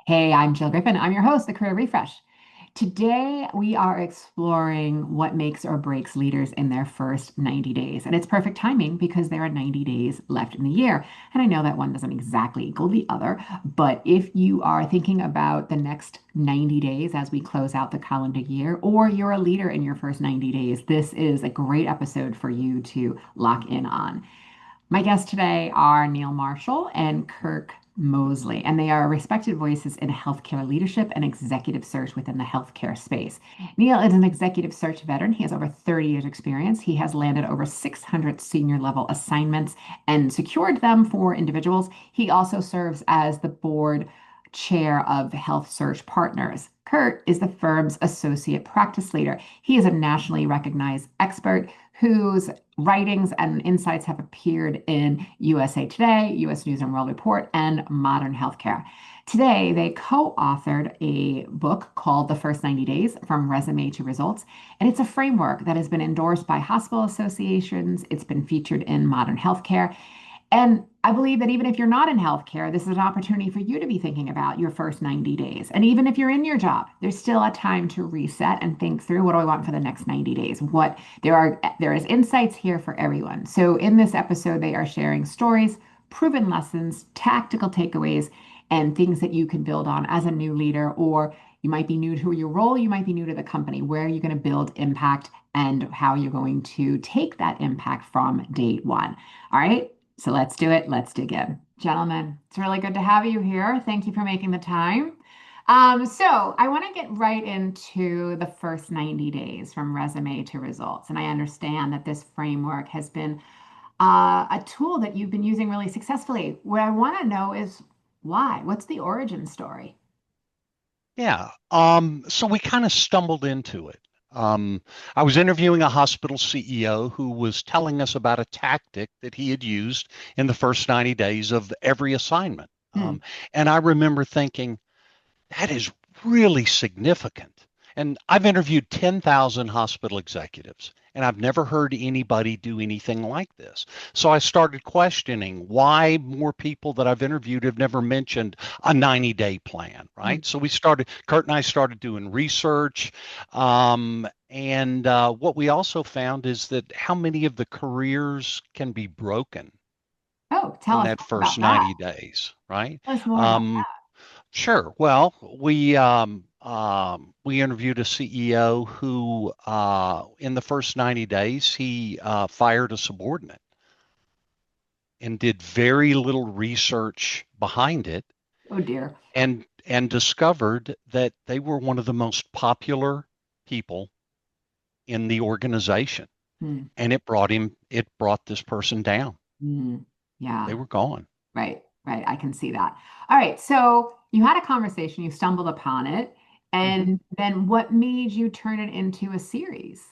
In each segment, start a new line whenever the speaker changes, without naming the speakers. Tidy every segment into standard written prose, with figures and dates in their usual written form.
Hey, I'm Jill Griffin. I'm your host, The Career Refresh. Today, we are exploring what makes or breaks leaders in their first 90 days. And it's perfect timing because there are 90 days left in the year. And I know that one doesn't exactly equal the other, but if you are thinking about the next 90 days as we close out the calendar year, or you're a leader in your first 90 days, this is a great episode for you to lock in on. My guests today are Neill Marshall and Kirk Mosley, and they are respected voices in healthcare leadership and executive search within the healthcare space. Neill is an executive search veteran. He has over 30 years experience. He has landed over 600 senior level assignments and secured them for individuals. He also serves as the board chair of Health Search Partners. Kurt is the firm's associate practice leader. He is a nationally recognized expert whose writings and insights have appeared in USA Today, US News and World Report, and Modern Healthcare. Today, they co-authored a book called The First 90 Days from Resume to Results, and it's a framework that has been endorsed by hospital associations. It's been featured in Modern Healthcare, and I believe that even if you're not in healthcare, this is an opportunity for you to be thinking about your first 90 days. And even if you're in your job, there's still a time to reset and think through, what do I want for the next 90 days? There is insights here for everyone. So in this episode, they are sharing stories, proven lessons, tactical takeaways, and things that you can build on as a new leader, or you might be new to your role, you might be new to the company. Where are you going to build impact and how you're going to take that impact from day one? All right. So let's do it. Let's dig in. Gentlemen, it's really good to have you here. Thank you for making the time. So I want to get right into the first 90 days from resume to results. And I understand that this framework has been a tool that you've been using really successfully. What I want to know is why? What's the origin story?
Yeah. So we kind of stumbled into it. Um, I was interviewing a hospital CEO who was telling us about a tactic that he had used in the first 90 days of every assignment.
Hmm.
And I remember thinking, that is really significant. And I've interviewed 10,000 hospital executives, and I've never heard anybody do anything like this. So I started questioning why more people that I've interviewed have never mentioned a 90-day plan,
Hmm.
right? So Kurt and I started doing research. And what we also found is that how many of the careers can be broken
Oh, tell
in
us
that
more
first
about that.
90 days, right?
Tell us more about
Um, Sure. Well, we interviewed a CEO who, in the first 90 days, he fired a subordinate and did very little research behind it,
that. Oh dear.
and discovered that they were one of the most popular people in the organization,
Hmm.
and it brought this person down.
Hmm.
They
Yeah.
were gone.
Right, right. I can see that. All right. So you had a conversation, you stumbled upon it,
Mhm.
and then what made you turn it into a series?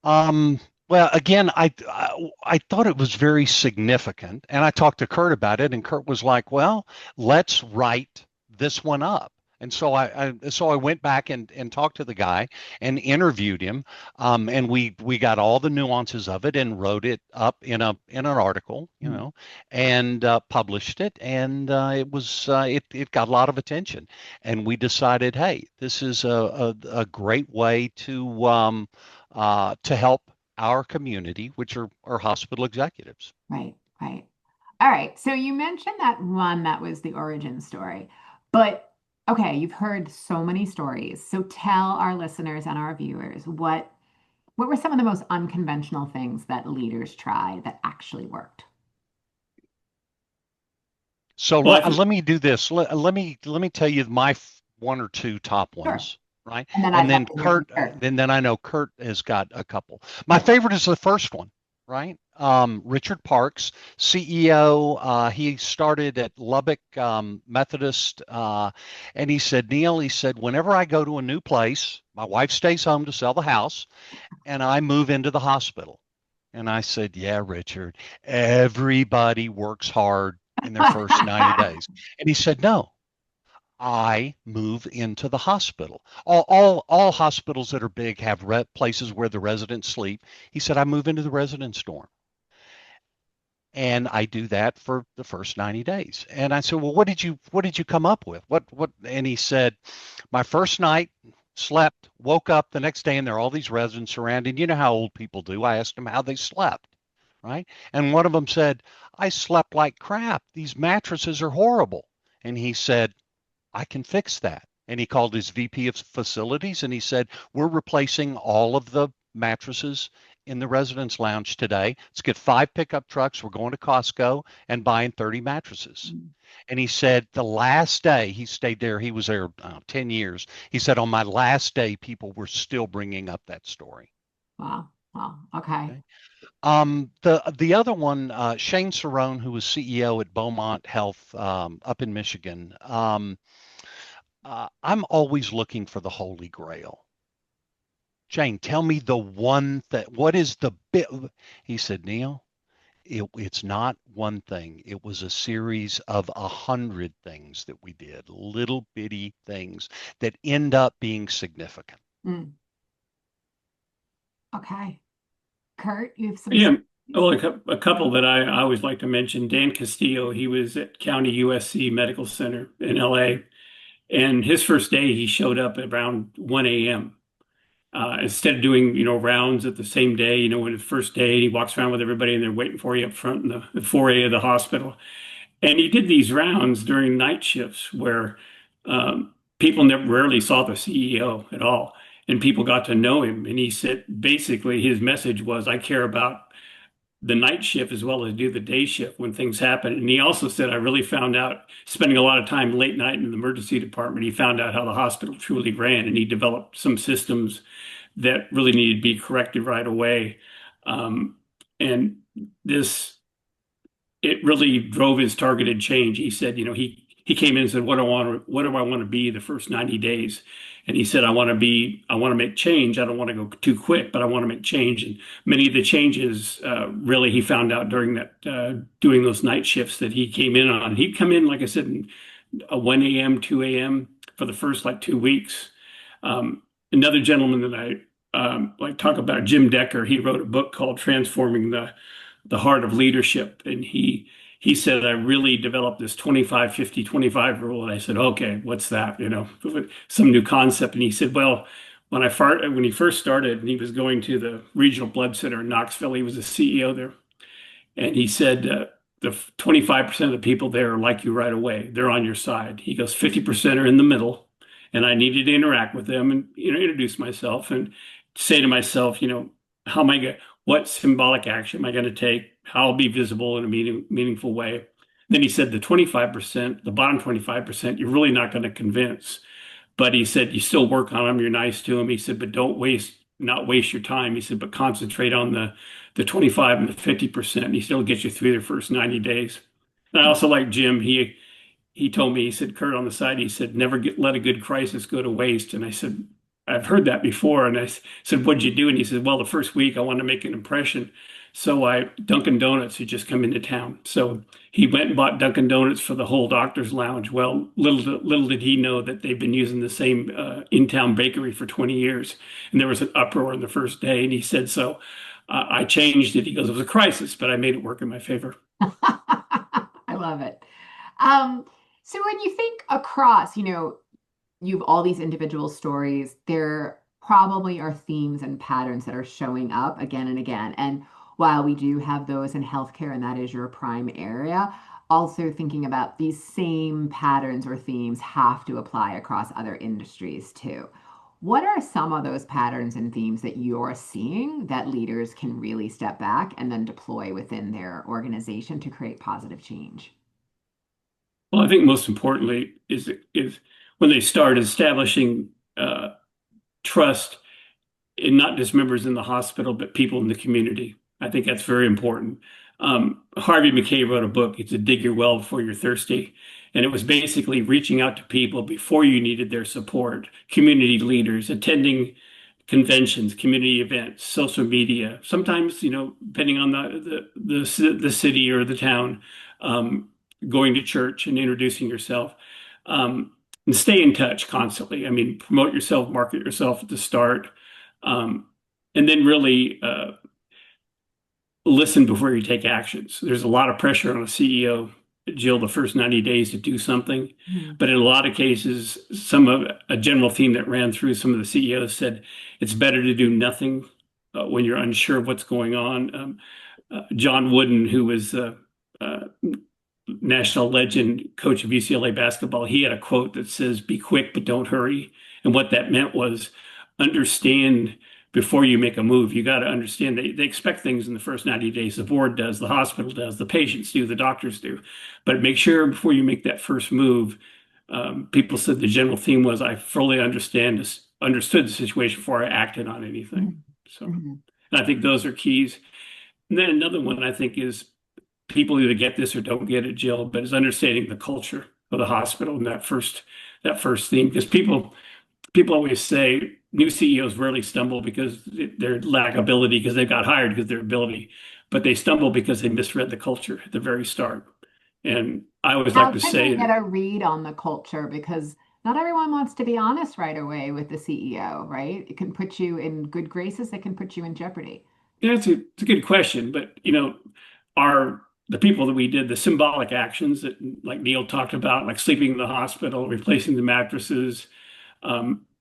Um, well, again, I thought it was very significant, and I talked to Kurt about it, and Kurt was like, "Well, let's write this one up." And so I went back and talked to the guy and interviewed him, and we got all the nuances of it and wrote it up in an article,
Hmm.
and published it, and it got a lot of attention, and we decided, hey, this is a great way to help our community, which are hospital executives.
Right, right. All right. So you mentioned that one that was the origin story, but okay, you've heard so many stories. So tell our listeners and our viewers what were some of the most unconventional things that leaders tried that actually worked?
So
Well,
let me do this. Let me tell you my one or two top
Sure.
ones, right?
And then
And
I'd love
then
to hear from
Kurt,
Kurt.
then I know Kurt has got a couple. My
Yep.
favorite is the first one, right? Richard Parks, CEO. He started at Lubbock Methodist, and he said, Neil, he said, whenever I go to a new place, my wife stays home to sell the house, and I move into the hospital. And I said, yeah, Richard, everybody works hard in their first 90 days. And he said, no, I move into the hospital. All hospitals that are big have places where the residents sleep. He said, I move into the residence dorm. And I do that for the first 90 days. And I said, well, what did you come up with? What? And he said, my first night, slept, woke up the next day, and there are all these residents around. And you know how old people do. I asked them how they slept, right? And one of them said, I slept like crap. These mattresses are horrible. And he said, I can fix that. And he called his VP of facilities and he said, we're replacing all of the mattresses in the residence lounge today. Let's get 5 pickup trucks. We're going to Costco and buying 30 mattresses.
Mm.
And he said the last day he stayed there, he was there 10 years. He said, on my last day, people were still bringing up that story.
Wow. Wow. Okay.
Okay. The other one, Shane Cerrone, who was CEO at Beaumont Health up in Michigan. I'm always looking for the Holy Grail. Shane, tell me the one that, what is the bit? He said, Neill, it's not one thing. It was a series of 100 things that we did, little bitty things that end up being significant.
Mm. Okay. Kurt, you have some.
Yeah, well, a couple that I always like to mention. Dan Castillo, he was at County USC Medical Center in LA, and his first day he showed up at around 1 a.m. Instead of doing, rounds at the same day, when his first day he walks around with everybody and they're waiting for you up front in the foyer of the hospital. And he did these rounds during night shifts where people never rarely saw the CEO at all. And people got to know him. And he said basically his message was, I care about the night shift as well as do the day shift when things happen. And he also said, I really found out, spending a lot of time late night in the emergency department, he found out how the hospital truly ran and he developed some systems that really needed to be corrected right away. And this, it really drove his targeted change. He said, he came in and said, what do I want to be the first 90 days? And he said, I want to make change. I don't want to go too quick, but I want to make change. And many of the changes, really, he found out during doing those night shifts that he came in on. He'd come in, like I said, 1 a.m., 2 a.m. for the first 2 weeks. Another gentleman that I talk about, Jim Decker, he wrote a book called Transforming the Heart of Leadership. And he said, I really developed this 25-50-25 rule. And I said, okay, what's that? Some new concept. And he said, well, when he first started and he was going to the Regional Blood Center in Knoxville, he was the CEO there. And he said, the 25% of the people there are like you right away. They're on your side. He goes, 50% are in the middle. And I needed to interact with them and, introduce myself and say to myself, how am I going what symbolic action am I going to take? How I'll be visible in a meaningful way. Then he said the 25%, the bottom 25%, you're really not going to convince. But he said, you still work on them, you're nice to them. He said, but not waste your time. He said, but concentrate on the 25 and the 50%. He still gets you through the first 90 days. And I also like Jim. He told me, he said, Kurt, on the side, he said, never let a good crisis go to waste. And I said, I've heard that before. And I said, what'd you do? And he said, well, the first week I wanted to make an impression. So Dunkin' Donuts had just come into town. So he went and bought Dunkin' Donuts for the whole doctor's lounge. Well, little did he know that they've been using the same in-town bakery for 20 years. And there was an uproar on the first day. And he said, so I changed it. He goes, it was a crisis, but I made it work in my favor.
I love it. So when you think across, you've all these individual stories, there probably are themes and patterns that are showing up again and again. And while we do have those in healthcare, and that is your prime area, also thinking about these same patterns or themes have to apply across other industries too. What are some of those patterns and themes that you're seeing that leaders can really step back and then deploy within their organization to create positive change?
Well, I think most importantly is when they start establishing trust in not just members in the hospital, but people in the community. I think that's very important. Harvey McKay wrote a book. It's a Dig Your Well Before You're Thirsty. And it was basically reaching out to people before you needed their support, community leaders, attending conventions, community events, social media, sometimes, depending on the city or the town, going to church and introducing yourself. And stay in touch constantly. I mean, promote yourself, market yourself at the start. And then really listen before you take actions. There's a lot of pressure on a CEO, Jill, the first 90 days to do something.
Mhm.
But in a lot of cases, some of a general theme that ran through some of the CEOs said it's better to do nothing when you're unsure of what's going on. John Wooden, who was uh, national legend coach of UCLA basketball, he had a quote that says, "Be quick, but don't hurry." And what that meant was understand before you make a move. You got to understand they expect things in the first 90 days. The board does, the hospital does, the patients do, the doctors do. But make sure before you make that first move, people said the general theme was, I fully understood the situation before I acted on anything.
Mhm.
So,
Mhm.
and I think those are keys. And then another one I think is people either get this or don't get it, Jill, but is understanding the culture of the hospital in that first theme. Because people always say new CEOs rarely stumble because their lack ability, because they got hired because their ability, but they stumble because they misread the culture at the very start. And I always like
How
to
can they
say,
get a read on the culture? Because not everyone wants to be honest right away with the CEO, right? It can put you in good graces, it can put you in jeopardy.
yeah, it's a good question, but are the people that we did the symbolic actions that like Neill talked about, like sleeping in the hospital, replacing the mattresses.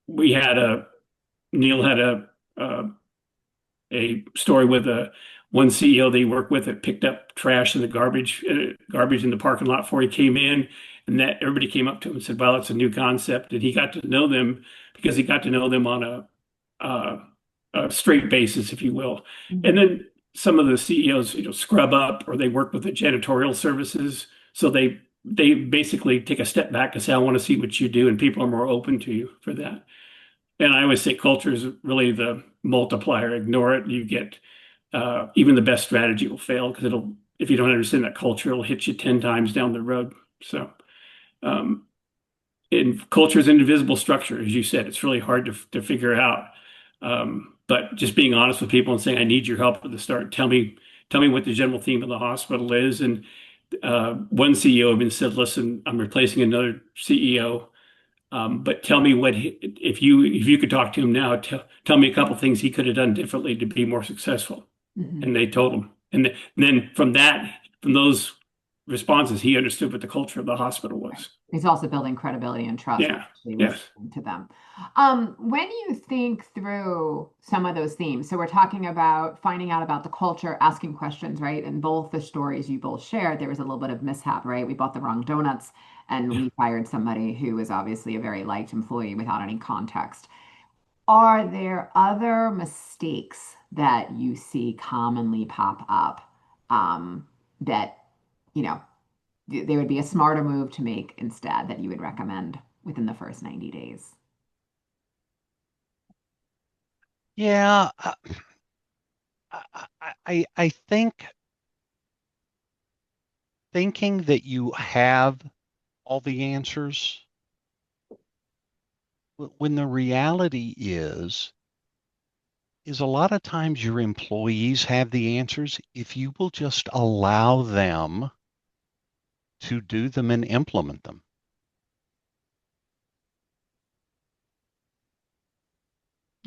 We had Neill had a story with one CEO they worked with that picked up trash in the garbage in the parking lot before he came in, and that everybody came up to him and said, "Well, it's a new concept," and he got to know them because he got to know them on uh, a straight basis, if you will. And
Mhm.
then some of the CEOs, scrub up or they work with the janitorial services, so they basically take a step back and say, "I want to see what you do," and people are more open to you for that. And I always say culture is really the multiplier. Ignore it, you get even the best strategy will fail because it'll if you don't understand that culture, it'll hit you 10 times down the road. So um, in culture is an invisible structure, as you said. It's really hard to figure out. But just being honest with people and saying, "I need your help at the start. Tell me what the general theme of the hospital is." And one CEO even said, "Listen, I'm replacing another CEO. But tell me if you could talk to him now, tell me a couple things he could have done differently to be more successful."
Mhm.
And they told him. And then from those responses, he understood what the culture of the hospital
Right.
was.
He's also building credibility and trust by
Yeah.
actually
Yes.
listening to them. When you think through some of those themes, so we're talking about finding out about the culture, asking questions, right? And both the stories you both shared, there was a little bit of mishap, right? We bought the wrong donuts and we fired somebody who was obviously a very liked employee without any context. Are there other mistakes that you see commonly pop up that, you know, there would be a smarter move to make instead that you would recommend within the first 90 days?
Yeah, I think thinking that you have all the answers when the reality is a lot of times your employees have the answers if you will just allow them to do them and implement them.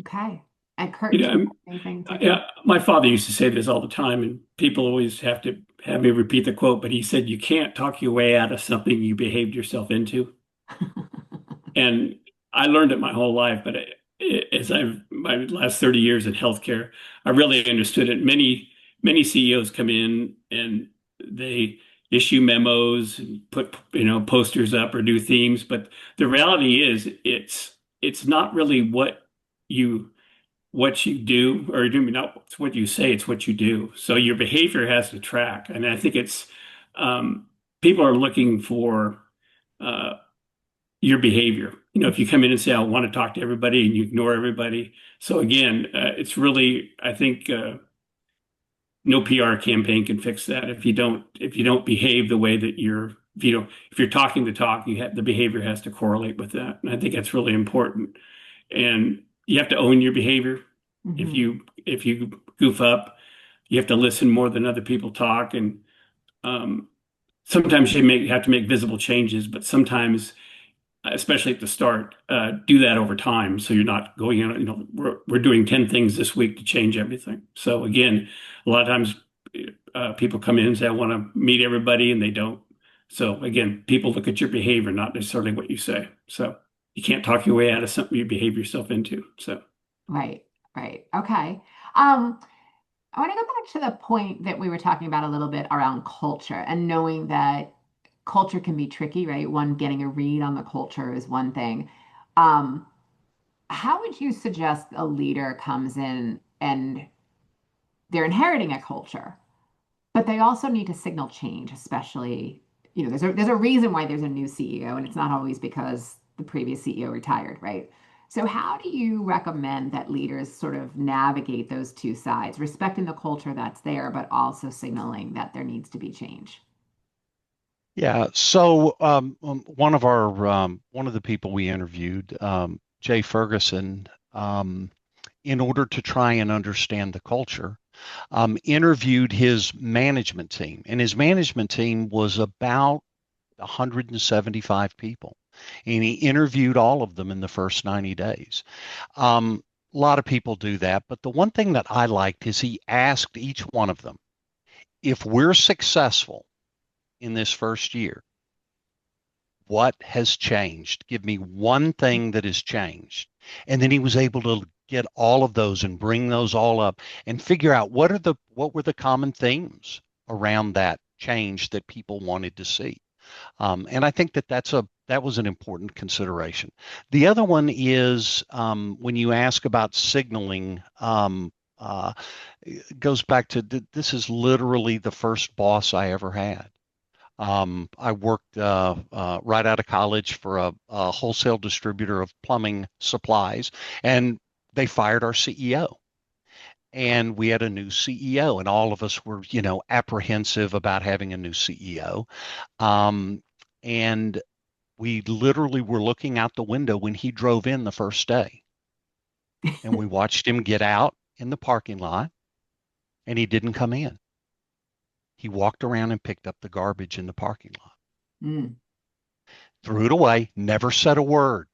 Okay. And Kurt,
You
do
know,
you
I'm-
have anything to
yeah, my father used to say this all the time, and people always have to have me repeat the quote, but he said, "You can't talk your way out of something you behaved yourself into." And I learned it my whole life, but as my last 30 years in healthcare, I really understood it. Many CEOs come in and they issue memos and put posters up or do themes, but the reality is it's not really what you do, or not what you say, it's what you do. So your behavior has to track. And I think um, people are looking for uh, your behavior. If you come in and say, "I want to talk to everybody," and you ignore everybody. So again, it's really, I think, no PR campaign can fix that. If you don't behave the way that if you're talking the talk, the behavior has to correlate with that. And I think that's really important. And you have to own your behavior. If
Mhm.
you goof up, you have to listen more than other people talk. And um, sometimes you have to make visible changes, but sometimes, especially at the start, do that over time. So you're not going in, we're doing 10 things this week to change everything. So again, a lot of times people come in and say, I want to meet everybody, and they don't. So again, people look at your behavior, not necessarily what you say. So you can't talk your way out of something you behave yourself into. So
Right, right. Okay. Um, I want to go back to the point that we were talking about a little bit around culture and knowing that culture can be tricky, right? One, getting a read on the culture is one thing. Um, how would you suggest a leader comes in and they're inheriting a culture, but they also need to signal change, especially, there's a reason why there's a new CEO, and it's not always because the previous CEO retired, right? So how do you recommend that leaders sort of navigate those two sides, respecting the culture that's there, but also signaling that there needs to be change?
Yeah. So one of the people we interviewed, Jay Ferguson, in order to try and understand the culture, interviewed his management team, and his management team was about 175 people, and he interviewed all of them in the first 90 days. A lot of people do that, but the one thing that I liked is he asked each one of them, if we're successful in this first year, what has changed? Give me one thing that has changed. And then he was able to get all of those and bring those all up and figure out what were the common themes around that change that people wanted to see. And I think that was an important consideration. The other one is when you ask about signaling. It goes back to this is literally the first boss I ever had. I worked right out of college for a wholesale distributor of plumbing supplies, and they fired our CEO. And we had a new CEO, and all of us were, apprehensive about having a new CEO. And we literally were looking out the window when he drove in the first day, and we watched him get out in the parking lot, and he didn't come in. He walked around and picked up the garbage in the parking lot,
Mm.
threw it away, never said a word,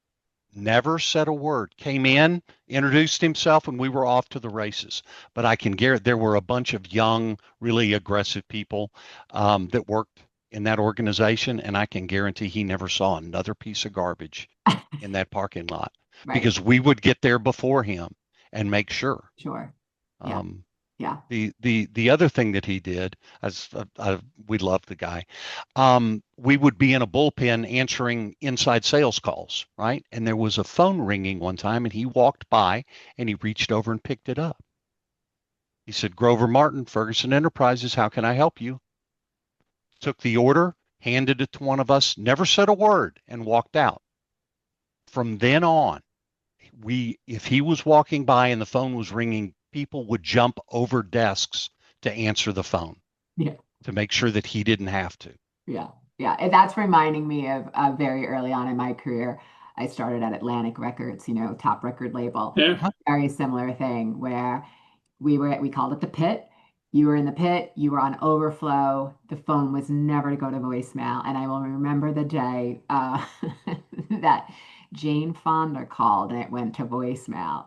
never said a word, came in, introduced himself, and we were off to the races. But I can guarantee there were a bunch of young, really aggressive people that worked in that organization, and I can guarantee he never saw another piece of garbage in that parking lot
Right.
because we would get there before him and make sure.
Sure. Yeah.
Um,
Yeah.
the other thing that he did, as we love the guy, we would be in a bullpen answering inside sales calls, right? And there was a phone ringing one time, and he walked by and he reached over and picked it up. He said, "Grover Martin, Ferguson Enterprises, how can I help you?" Took the order, handed it to one of us, never said a word, and walked out. From then on, if he was walking by and the phone was ringing, people would jump over desks to answer the phone
Yeah.
to make sure that he didn't have to.
Yeah. Yeah. And that's reminding me of very early on in my career. I started at Atlantic Records, top record label.
yeah.
Very similar thing where we called it the pit. You were in the pit, you were on overflow. The phone was never to go to voicemail. And I will remember the day that Jane Fonda called and it went to voicemail.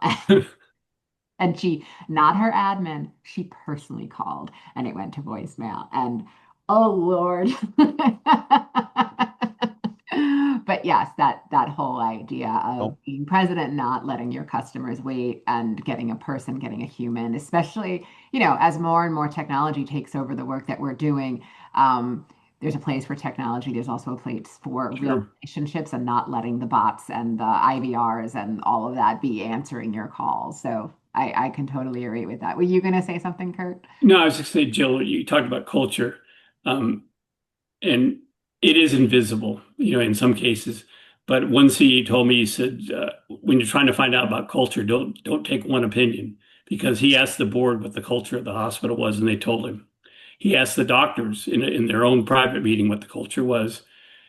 And she, not her admin, she personally called and it went to voicemail. And oh Lord. But yes, that whole idea
Oh,
of being president, not letting your customers wait and getting a person, getting a human, especially, as more and more technology takes over the work that we're doing, there's a place for technology. There's also a place for real
Sure.
relationships and not letting the bots and the IVRs and all of that be answering your calls. So I can totally agree with that. Were you going to say something, Kurt?
No, I was just saying, Jill, you talked about culture, um, and it is invisible, in some cases. But one CE told me, he said, when you're trying to find out about culture, don't take one opinion, because he asked the board what the culture of the hospital was, and they told him. He asked the doctors in their own private meeting what the culture was.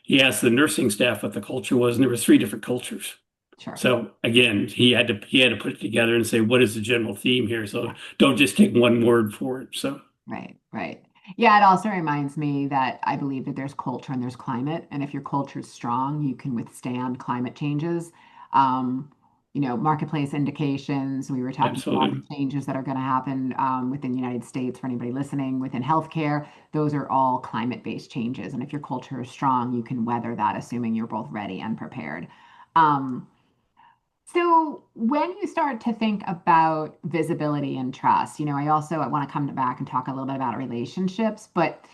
He asked the nursing staff what the culture was, and there were three different cultures.
Sure.
So again, he had to put it together and say, what is the general theme here? So
Yeah.
don't just take one word for it. So
Right, right. Yeah, it also reminds me that I believe that there's culture and there's climate. And if your culture is strong, you can withstand climate changes. Um, marketplace indications. We were talking about all the
Absolutely.
changes that are going to happen within the United States for anybody listening within healthcare. Those are all climate-based changes. And if your culture is strong, you can weather that, assuming you're both ready and prepared. Um, so when you start to think about visibility and trust, I want to come back and talk a little bit about relationships, but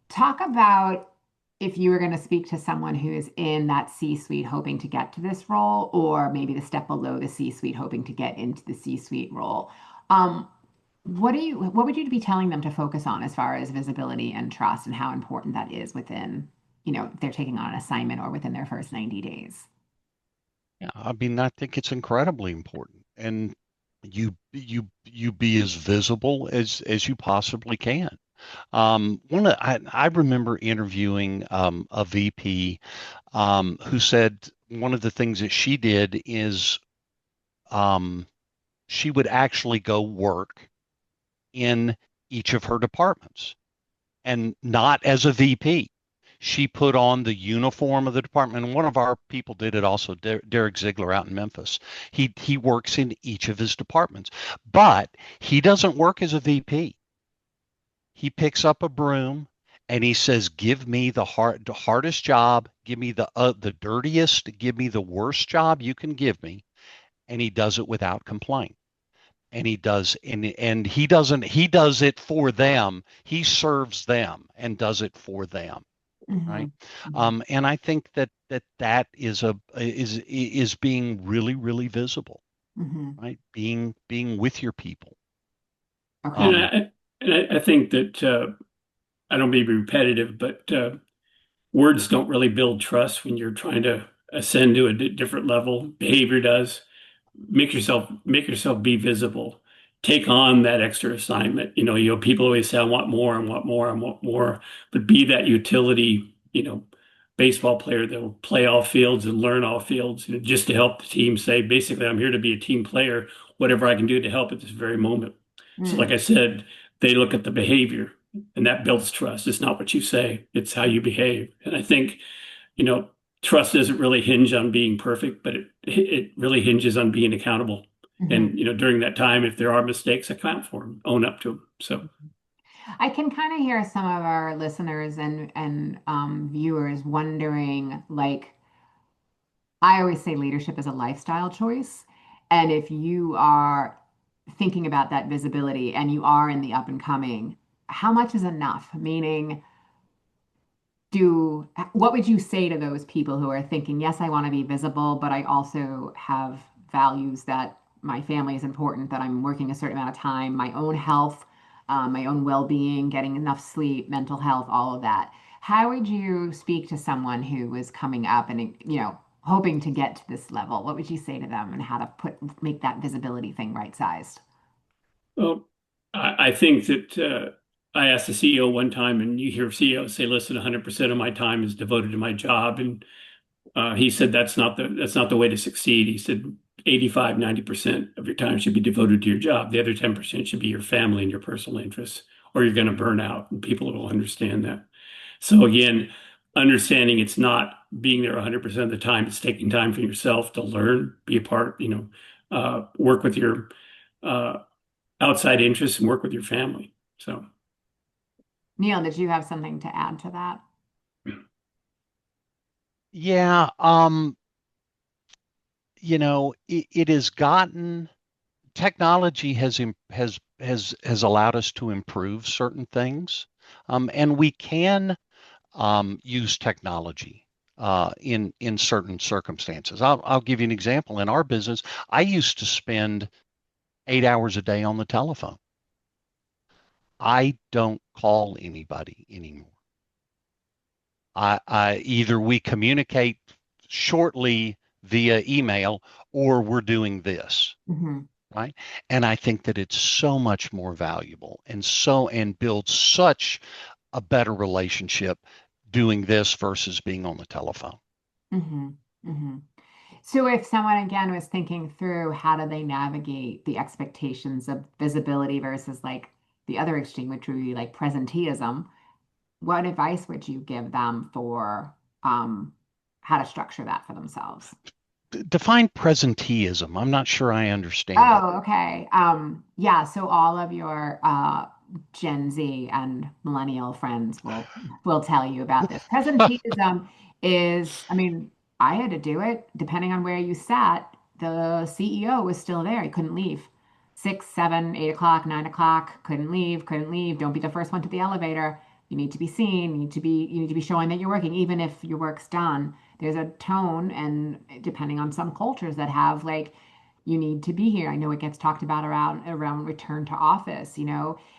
talk about if you were going to speak to someone who is in that C-suite hoping to get to this role, or maybe the step below the C-suite hoping to get into the C-suite role. Um, what would you be telling them to focus on as far as visibility and trust and how important that is within, if they're taking on an assignment or within their first 90 days?
Yeah, I mean, I think it's incredibly important, and you be as visible as you possibly can. I remember interviewing a VP who said one of the things that she did is um, she would actually go work in each of her departments and not as a VP. She put on the uniform of the department. And one of our people did it also, Derek Ziegler out in Memphis. He works in each of his departments, but he doesn't work as a VP. He picks up a broom and he says, "Give me the hardest job, give me the dirtiest, give me the worst job you can give me," and he does it without complaint. And he does it for them. He serves them and does it for them, right?
Mhm, mhm,
And I think that is being really visible,
mhm.
right? Being with your people.
Okay.
And
Um,
I think that I don't mean to be repetitive, but words don't really build trust when you're trying to ascend to a different level. Behavior does. Make yourself be visible. Take on that extra assignment. People always say, "I want more, I want more, I want more," but be that utility, baseball player that will play all fields and learn all fields, just to help the team. Say, basically, I'm here to be a team player. Whatever I can do to help at this very moment. So, like
Mm,
I said, they look at the behavior, and that builds trust. It's not what you say; it's how you behave. And I think you know, trust doesn't really hinge on being perfect, but it really hinges on being accountable.
mhm.
And during that time, if there are mistakes, account for them, own up to them. So,
I can kind of hear some of our listeners and viewers wondering, like, I always say leadership is a lifestyle choice. And if you are thinking about that visibility and you are in the up and coming, how much is enough? Meaning, what would you say to those people who are thinking, yes, I want to be visible, but I also have values that my family is important, that I'm working a certain amount of time, my own health, my own well-being, getting enough sleep, mental health, all of that. How would you speak to someone who is coming up and, hoping to get to this level? What would you say to them and how to make that visibility thing right-sized?
well, I think that I asked the CEO one time, and you hear CEOs say, "Listen, 100% of my time is devoted to my job," and he said that's not the way to succeed. He said 85, 90% of your time should be devoted to your job. The other 10% should be your family and your personal interests, or you're going to burn out, and people will understand that. So again, understanding it's not being there 100% of the time. It's taking time for yourself to learn, be a part, work with your uh, outside interests and work with your family. So.
Neil, did you have something to add to that?
yeah, it has gotten technology has allowed us to improve certain things, and we can use technology in certain circumstances. I'll give you an example. In our business, I used to spend 8 hours a day on the telephone. I don't call anybody anymore. I either we communicate shortly via email or we're doing this,
Hmm.
right? And I think that it's so much more valuable and builds such a better relationship doing this versus being on the telephone.
Hmm. Hmm. So if someone again was thinking through how do they navigate the expectations of visibility versus like the other extreme, which would be like presenteeism, what advice would you give them for um, how to structure that for themselves?
define presenteeism. I'm not sure I understand it.
Oh, okay. Yeah, so all of your Gen Z and millennial friends will tell you about this. Presenteeism is, I mean, I had to do it depending on where you sat. The CEO was still there. He couldn't leave. 6, 7, 8 o'clock, 9 o'clock, couldn't leave, couldn't leave. Don't be the first one to the elevator. You need to be seen. You need to be showing that you're working, even if your work's done. There's a tone, and depending on some cultures that have like you need to be here. I know it gets talked about around return to office.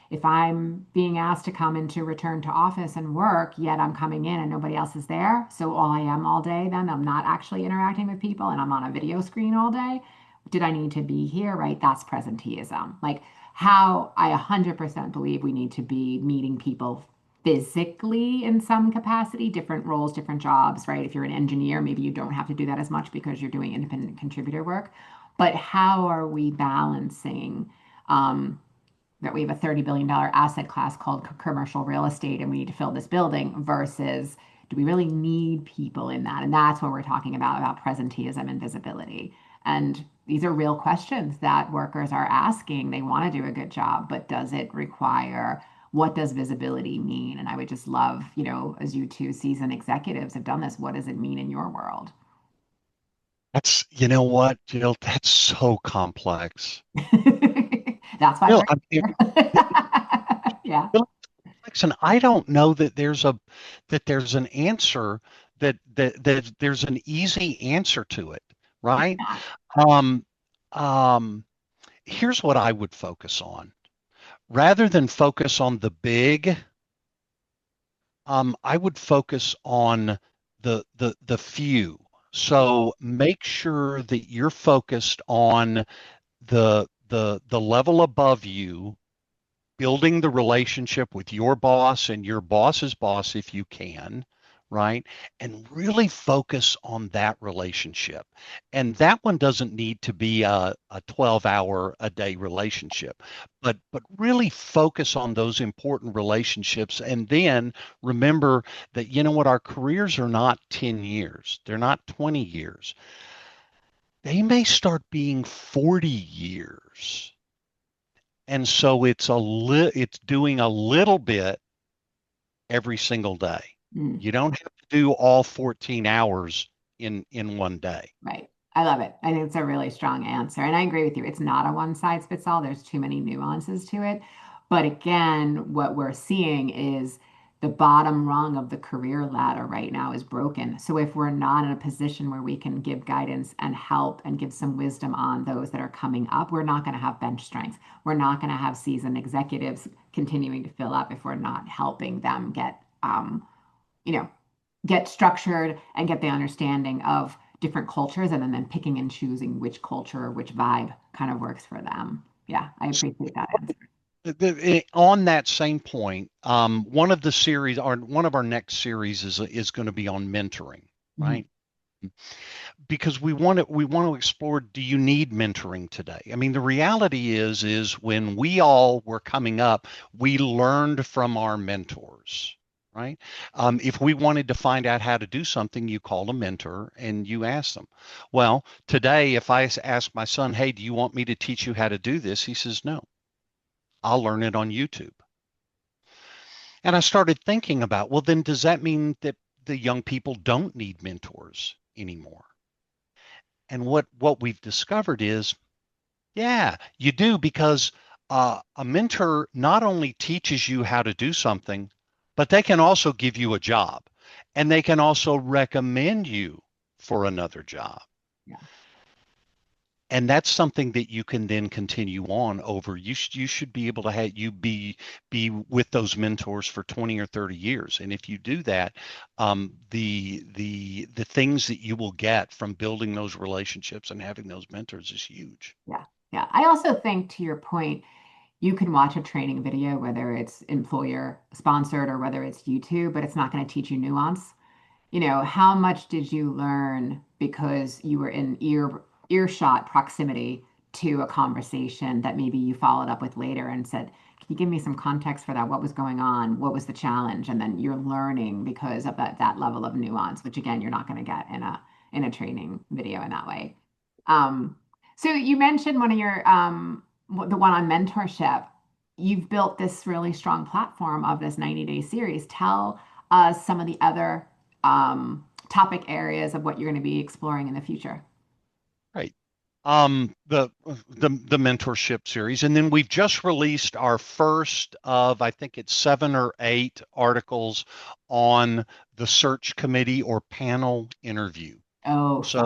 If I'm being asked to come into return to office and work, yet I'm coming in and nobody else is there, so all I am all day, then I'm not actually interacting with people and I'm on a video screen all day. Did I need to be here? Right? That's presenteeism. Like how I 100% believe we need to be meeting people physically in some capacity, different roles, different jobs, right? If you're an engineer, maybe you don't have to do that as much because you're doing independent contributor work. But how are we balancing um, that we have a $30 billion asset class called commercial real estate and we need to fill this building versus do we really need people in that? And that's what we're talking about presenteeism and visibility. And these are real questions that workers are asking. They want to do a good job, but does it require what does visibility mean? And I would just love, as you two seasoned executives have done this, what does it mean in your world?
You know what, Jill, that's so complex.
That's why
Jill,
we're
I mean,
here. Yeah.
really complex, and I don't know that there's an answer that there's an easy answer to it, right?
Yeah.
Um, um, Here's what I would focus on. Rather than focus on the big, I would focus on the few. So make sure that you're focused on the level above you, building the relationship with your boss and your boss's boss if you can, right? And really focus on that relationship. And that one doesn't need to be a 12-hour a day relationship, but really focus on those important relationships. And then remember that, you know what, our careers are not 10 years, they're not 20 years. They may start being 40 years. And so it's doing a little bit every single day.
Mm.
You don't have to do all 14 hours in one day.
Right. I love it. I think it's a really strong answer. And I agree with you. It's not a one size fits all. There's too many nuances to it. But again, what we're seeing is the bottom rung of the career ladder right now is broken. So if we're not in a position where we can give guidance and help and give some wisdom on those that are coming up, we're not going to have bench strength. We're not going to have seasoned executives continuing to fill up if we're not helping them you know, get structured and get the understanding of different cultures and then picking and choosing which culture or which vibe kind of works for them. Yeah, I appreciate that answer.
On that same point, one of the series or one of our next series is going to be on mentoring,
Mhm.
right? Because we want to explore, do you need mentoring today? I mean, the reality is when we all were coming up, we learned from our mentors, right? If we wanted to find out how to do something, you called a mentor and you asked them. Well, today, if I ask my son, hey, do you want me to teach you how to do this? He says, no, I'll learn it on YouTube. And I started thinking about, well, then does that mean that the young people don't need mentors anymore? And what we've discovered is, yeah, you do, because a mentor not only teaches you how to do something, but they can also give you a job, and they can also recommend you for another job.
Yeah.
And that's something that you can then continue on over. You should be able to have you be with those mentors for 20 or 30 years. And if you do that, the things that you will get from building those relationships and having those mentors is huge.
Yeah. Yeah. I also think to your point, you can watch a training video, whether it's employer sponsored or whether it's YouTube, but it's not going to teach you nuance. How much did you learn because you were in earshot proximity to a conversation that maybe you followed up with later and said, "Can you give me some context for that? What was going on? What was the challenge?" And then you're learning because of that level of nuance, which again, you're not going to get in a training video in that way. So you mentioned one of your the one on mentorship. You've built this really strong platform of this 90-day series. Tell us some of the other topic areas of what you're going to be exploring in the future.
Right. The mentorship series, and then we've just released our first of, I think it's 7 or 8 articles on the search committee or panel interview.
Oh,
So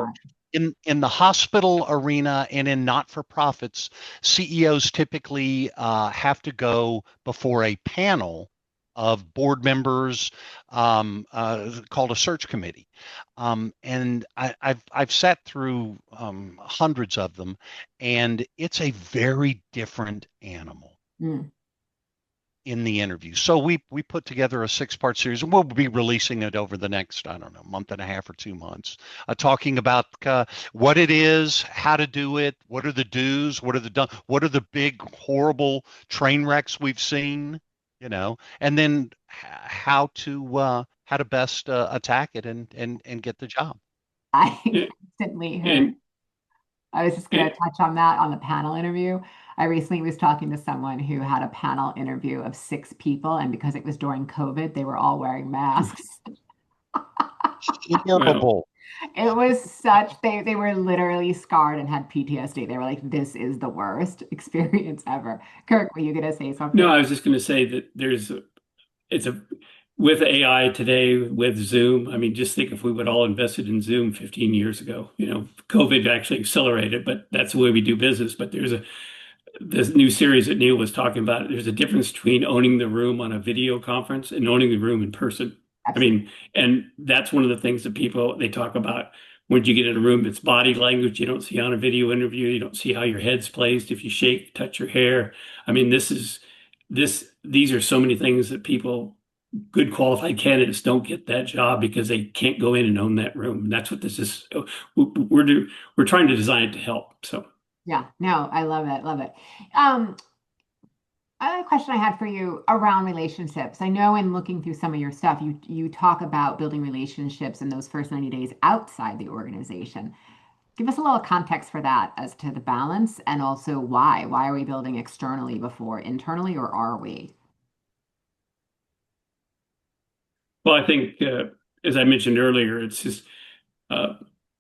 fun.
in the hospital arena and in not-for-profits, CEOs typically have to go before a panel of board members called a search committee. And I've sat through hundreds of them, and it's a very different animal
Mm.
in the interview. So we put together a 6-part series, and we'll be releasing it over the next, I don't know, month and a half or 2 months, talking about what it is, how to do it, what are the do's, what are the big horrible train wrecks we've seen, and then how to best attack it and get the job.
I
And,
instantly heard.
and,
I was just going to
and
touch on that on the panel interview. I recently was talking to someone who had a panel interview of 6 people, and because it was during COVID, they were all wearing masks.
well,
Horrible.
It was such, they were literally scarred and had PTSD. They were like, this is the worst experience ever. Kirk, were you going to say
no,
something?
I was just going to say that it's a with AI today, with Zoom. I mean, just think if we would all invested in Zoom 15 years ago. COVID actually accelerated, but that's the way we do business. But there's this new series that Neill was talking about. There's a difference between owning the room on a video conference and owning the room in person. I
Absolutely.
mean, and that's one of the things that people they talk about when you get in a room. It's body language you don't see on a video interview. You don't see how your head's placed if you shake, touch your hair. I mean, these are so many things that people, good qualified candidates, don't get that job because they can't go in and own that room. And that's what this is. We're trying to design it to help. So.
Yeah, no, I love it. Love it. Um, Another question I had for you around relationships. I know in looking through some of your stuff, you talk about building relationships in those first 90 days outside the organization. Give us a little context for that as to the balance and also why. Why are we building externally before internally, or are we?
Well, I think, as I mentioned earlier, it's just uh,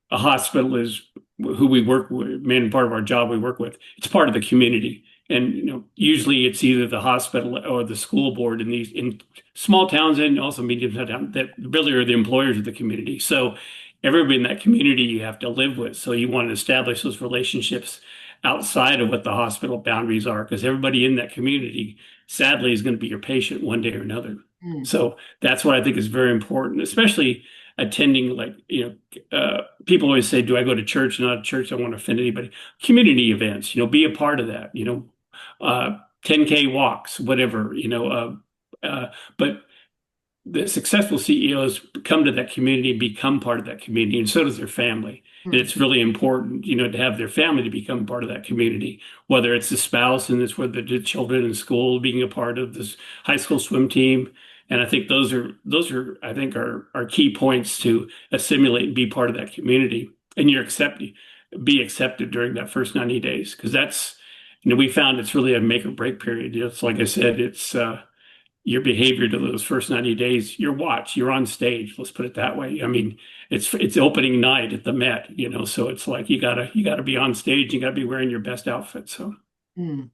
a hospital is who we work with, main part of our job we work with. It's part of the community. And usually it's either the hospital or the school board in small towns and also medium towns that really are the employers of the community. So everybody in that community you have to live with. So you want to establish those relationships outside of what the hospital boundaries are, because everybody in that community, sadly, is going to be your patient one day or another.
Mm,
So that's what I think is very important, especially attending, like, people always say, do I go to church? Not a church. I don't want to offend anybody. Community events, be a part of that, 10K walks, whatever, but the successful CEOs come to that community, become part of that community, and so does their family. And
mm,
it's really important, to have their family to become part of that community, whether it's the spouse and it's whether the children in school being a part of this high school swim team. And I think those are I think are key points to assimilate and be part of that community. And be accepted during that first 90 days, because that's, we found it's really a make or break period. It's like I said, it's your behavior to those first 90 days, you're on stage, let's put it that way. I mean, it's opening night at the Met, so it's like you gotta be on stage, you gotta be wearing your best outfit. So
mm.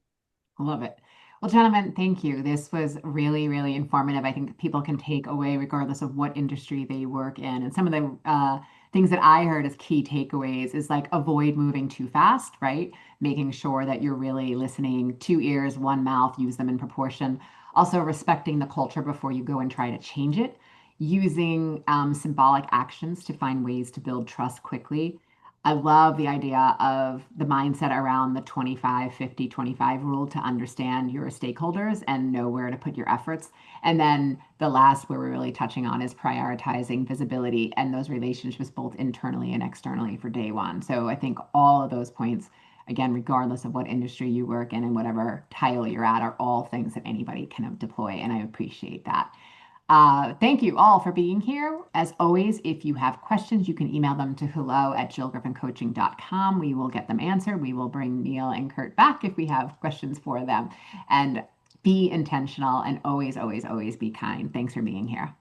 I love it. Well, gentlemen, thank you. This was really, really informative. I think people can take away, regardless of what industry they work in. And some of the things that I heard as key takeaways is like avoid moving too fast, right? Making sure that you're really listening, 2 ears, one mouth, use them in proportion. Also, respecting the culture before you go and try to change it. Using symbolic actions to find ways to build trust quickly. I love the idea of the mindset around the 25, 50, 25 rule to understand your stakeholders and know where to put your efforts. And then the last where we're really touching on is prioritizing visibility and those relationships both internally and externally for day one. So I think all of those points, again, regardless of what industry you work in and whatever title you're at, are all things that anybody can deploy. And I appreciate that. Thank you all for being here. As always, if you have questions, you can email them to hello@jillgriffincoaching.com. We will get them answered. We will bring Neill and Kurt back if we have questions for them. And be intentional and always, always, always be kind. Thanks for being here.